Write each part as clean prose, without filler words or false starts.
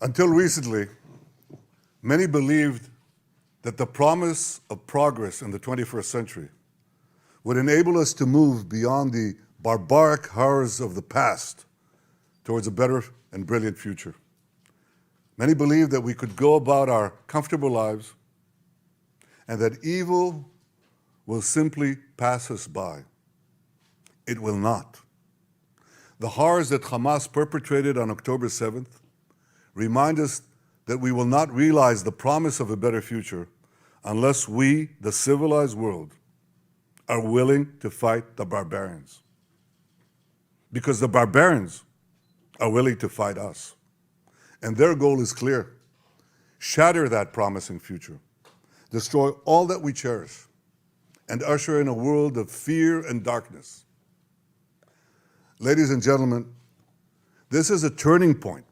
Until recently, many believed that the promise of progress in the 21st century would enable us to move beyond the barbaric horrors of the past towards a better and brilliant future. Many believed that we could go about our comfortable lives and that evil will simply pass us by. It will not. The horrors that Hamas perpetrated on October 7th remind us that we will not realize the promise of a better future unless we, the civilized world, are willing to fight the barbarians. Because the barbarians are willing to fight us. And their goal is clear: shatter that promising future, destroy all that we cherish, and usher in a world of fear and darkness. Ladies and gentlemen, this is a turning point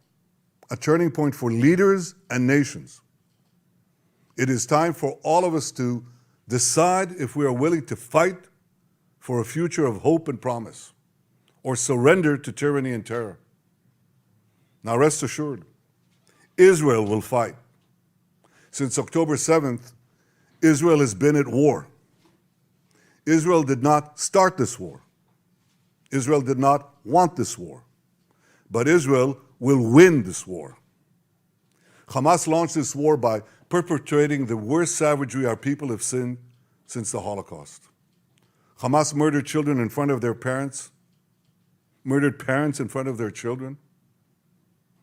for leaders and nations. It is time for all of us to decide if we are willing to fight for a future of hope and promise, or surrender to tyranny and terror. Now rest assured, Israel will fight. Since October 7th, Israel has been at war. Israel did not start this war. Israel did not want this war. But Israel will win this war. Hamas launched this war by perpetrating the worst savagery our people have seen since the Holocaust. Hamas murdered children in front of their parents, murdered parents in front of their children.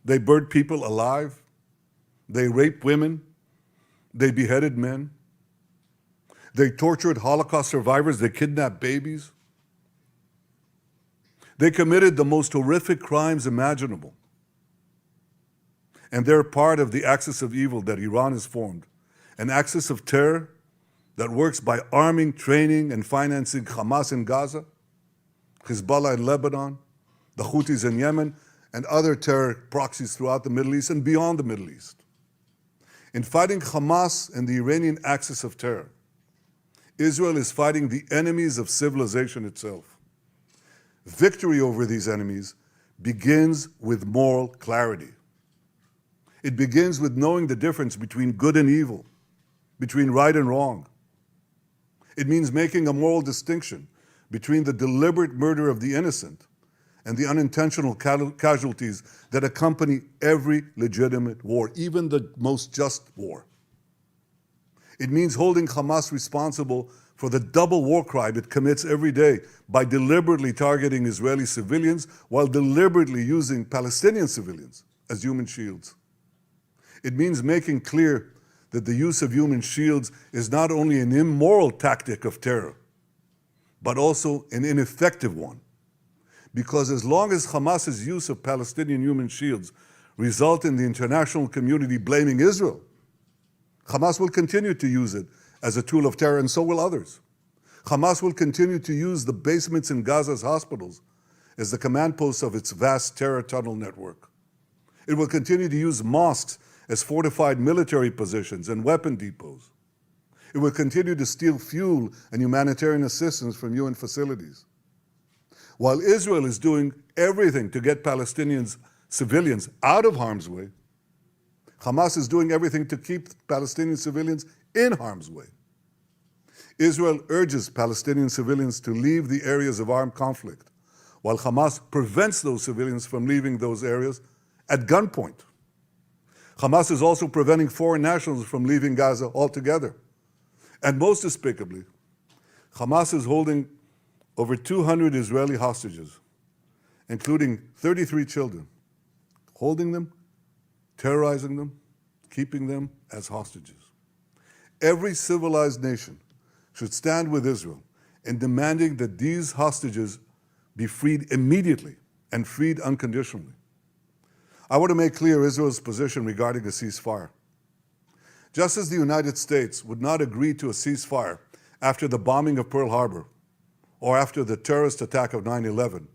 They burned people alive. They raped women. They beheaded men. They tortured Holocaust survivors. They kidnapped babies. They committed the most horrific crimes imaginable. And they're part of the axis of evil that Iran has formed, an axis of terror that works by arming, training, and financing Hamas in Gaza, Hezbollah in Lebanon, the Houthis in Yemen, and other terror proxies throughout the Middle East and beyond the Middle East. In fighting Hamas and the Iranian axis of terror, Israel is fighting the enemies of civilization itself. Victory over these enemies begins with moral clarity. It begins with knowing the difference between good and evil, between right and wrong. It means making a moral distinction between the deliberate murder of the innocent and the unintentional casualties that accompany every legitimate war, even the most just war. It means holding Hamas responsible for the double war crime it commits every day by deliberately targeting Israeli civilians while deliberately using Palestinian civilians as human shields. It means making clear that the use of human shields is not only an immoral tactic of terror, but also an ineffective one. Because as long as Hamas's use of Palestinian human shields result in the international community blaming Israel, Hamas will continue to use it as a tool of terror, and so will others. Hamas will continue to use the basements in Gaza's hospitals as the command posts of its vast terror tunnel network. It will continue to use mosques as fortified military positions and weapon depots. It will continue to steal fuel and humanitarian assistance from UN facilities. While Israel is doing everything to get Palestinian civilians out of harm's way, Hamas is doing everything to keep Palestinian civilians in harm's way. Israel urges Palestinian civilians to leave the areas of armed conflict, while Hamas prevents those civilians from leaving those areas at gunpoint. Hamas is also preventing foreign nationals from leaving Gaza altogether. And most despicably, Hamas is holding over 200 Israeli hostages, including 33 children, holding them, terrorizing them, keeping them as hostages. Every civilized nation should stand with Israel in demanding that these hostages be freed immediately and freed unconditionally. I want to make clear Israel's position regarding a ceasefire. Just as the United States would not agree to a ceasefire after the bombing of Pearl Harbor or after the terrorist attack of 9/11,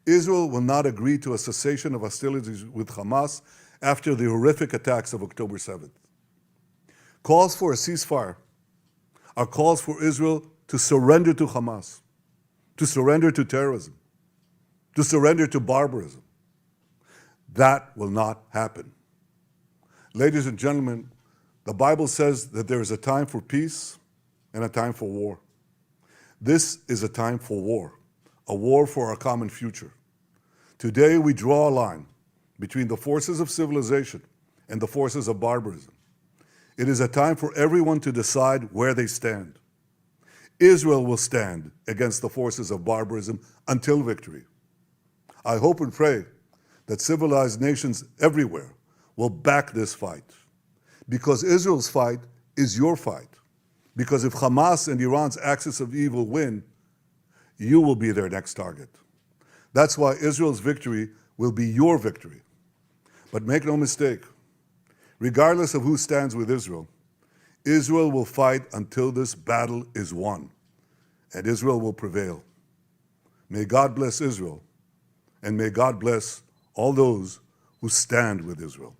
Israel will not agree to a cessation of hostilities with Hamas after the horrific attacks of October 7th. Calls for a ceasefire are calls for Israel to surrender to Hamas, to surrender to terrorism, to surrender to barbarism. That will not happen. Ladies and gentlemen, the Bible says that there is a time for peace and a time for war. This is a time for war, a war for our common future. Today we draw a line between the forces of civilization and the forces of barbarism. It is a time for everyone to decide where they stand. Israel will stand against the forces of barbarism until victory. I hope and pray that civilized nations everywhere will back this fight, because Israel's fight is your fight. Because if Hamas and Iran's axis of evil win, you will be their next target. That's why Israel's victory will be your victory. But make no mistake, regardless of who stands with Israel, Israel will fight until this battle is won, and Israel will prevail. May God bless Israel, and may God bless all those who stand with Israel.